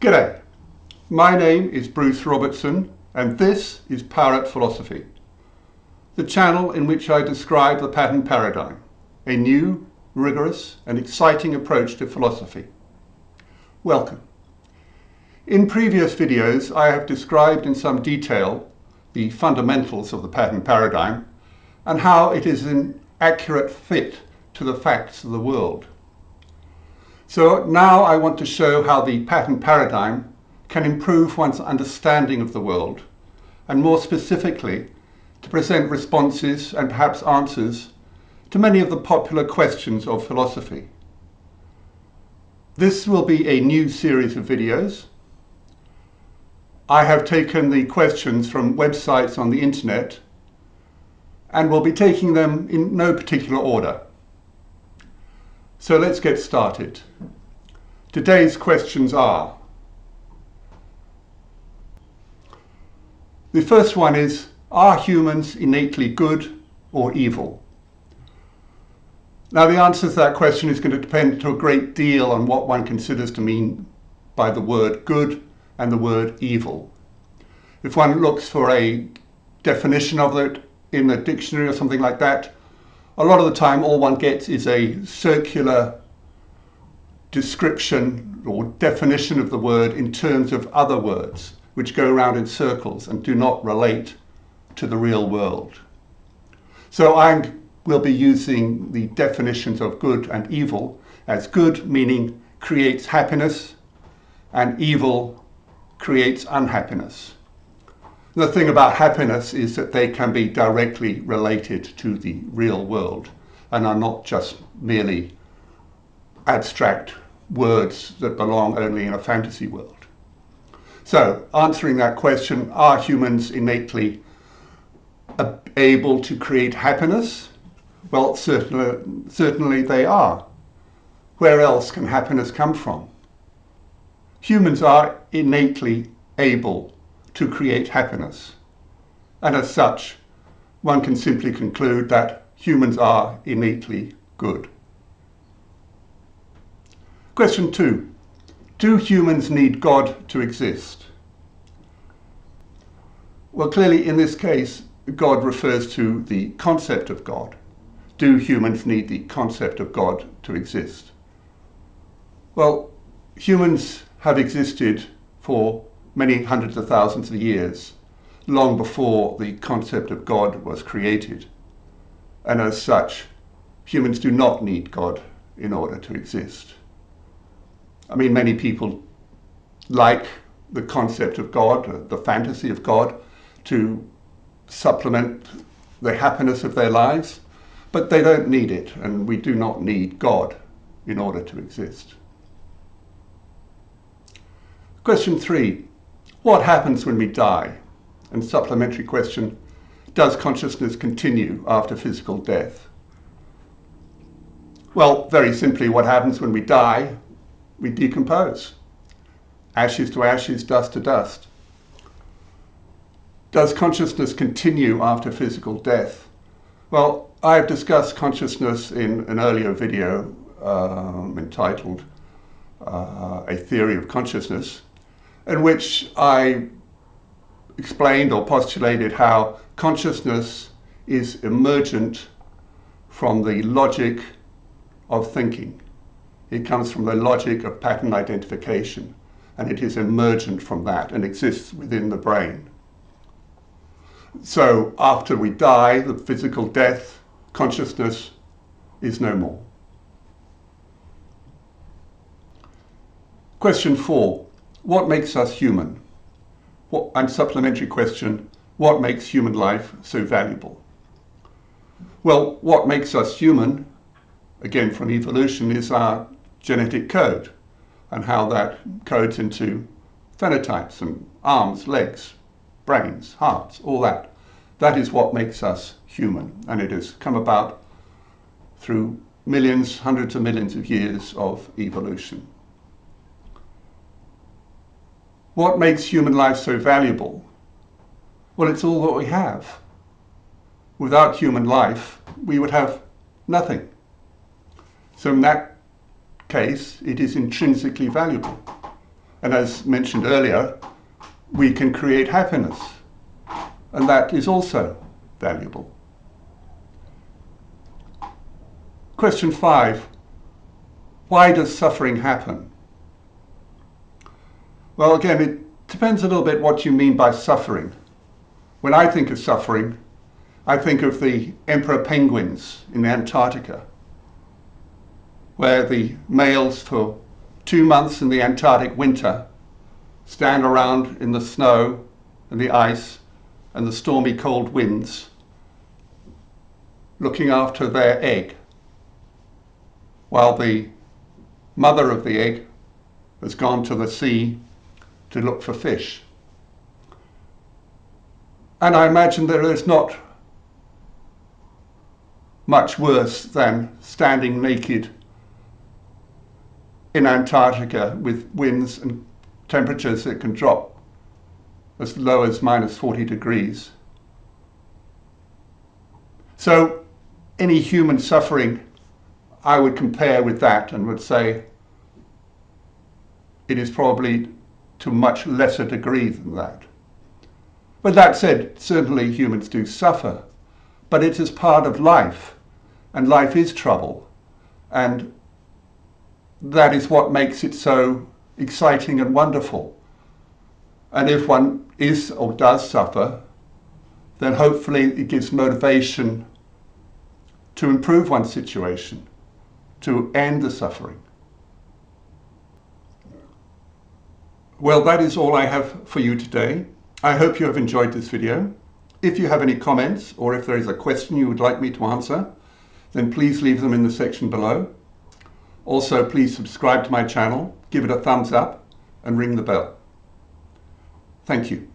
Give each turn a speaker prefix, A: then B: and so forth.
A: G'day, my name is Bruce Robertson and this is Parrot Philosophy, the channel in which I describe the pattern paradigm, a new, rigorous and exciting approach to philosophy. Welcome. In previous videos I have described in some detail the fundamentals of the pattern paradigm and how it is an accurate fit to the facts of the world. So now I want to show how the pattern paradigm can improve one's understanding of the world, and more specifically, to present responses and perhaps answers to many of the popular questions of philosophy. This will be a new series of videos. I have taken the questions from websites on the internet and will be taking them in no particular order. So let's get started. Today's questions are: the first one is, are humans innately good or evil? Now the answer to that question is going to depend to a great deal on what one considers to mean by the word good and the word evil. If one looks for a definition of it in a dictionary or something like that, a lot of the time all one gets is a circular description or definition of the word in terms of other words which go around in circles and do not relate to the real world. So I will be using the definitions of good and evil as good meaning creates happiness and evil creates unhappiness. The thing about happiness is that they can be directly related to the real world and are not just merely abstract words that belong only in a fantasy world. So, answering that question, are humans innately able to create happiness? Well, certainly they are. Where else can happiness come from? Humans are innately able to create happiness. And as such, one can simply conclude that humans are innately good. Question 2. Do humans need God to exist? Well, clearly in this case, God refers to the concept of God. Do humans need the concept of God to exist? Well, humans have existed for many hundreds of thousands of years, long before the concept of God was created. And as such, humans do not need God in order to exist. I mean, many people like the concept of God, the fantasy of God, to supplement the happiness of their lives, but they don't need it, and we do not need God in order to exist. Question 3. What happens when we die? And supplementary question, does consciousness continue after physical death? Well, very simply, what happens when we die? We decompose. Ashes to ashes, dust to dust. Does consciousness continue after physical death? Well, I have discussed consciousness in an earlier video entitled A Theory of Consciousness, in which I explained or postulated how consciousness is emergent from the logic of thinking. It comes from the logic of pattern identification, and it is emergent from that and exists within the brain. So after we die, the physical death, consciousness is no more. Question 4. What makes us human? And supplementary question, what makes human life so valuable? Well, what makes us human, again from evolution, is our genetic code and how that codes into phenotypes and arms, legs, brains, hearts, all that. That is what makes us human, and it has come about through millions, hundreds of millions of years of evolution. What makes human life so valuable? Well, it's all that we have. Without human life, we would have nothing. So in that case, it is intrinsically valuable. And as mentioned earlier, we can create happiness, and that is also valuable. Question 5. Why does suffering happen? Well, again, it depends a little bit what you mean by suffering. When I think of suffering, I think of the emperor penguins in Antarctica, where the males for 2 months in the Antarctic winter stand around in the snow and the ice and the stormy cold winds, looking after their egg, while the mother of the egg has gone to the sea to look for fish. And I imagine there is not much worse than standing naked in Antarctica with winds and temperatures that can drop as low as minus 40 degrees. So any human suffering I would compare with that and would say it is probably to a much lesser degree than that. But that said, certainly humans do suffer, but it is part of life, and life is trouble, and that is what makes it so exciting and wonderful. And if one is or does suffer, then hopefully it gives motivation to improve one's situation, to end the suffering. Well, that is all I have for you today. I hope you have enjoyed this video. If you have any comments or if there is a question you would like me to answer, then please leave them in the section below. Also, please subscribe to my channel, give it a thumbs up, and ring the bell. Thank you.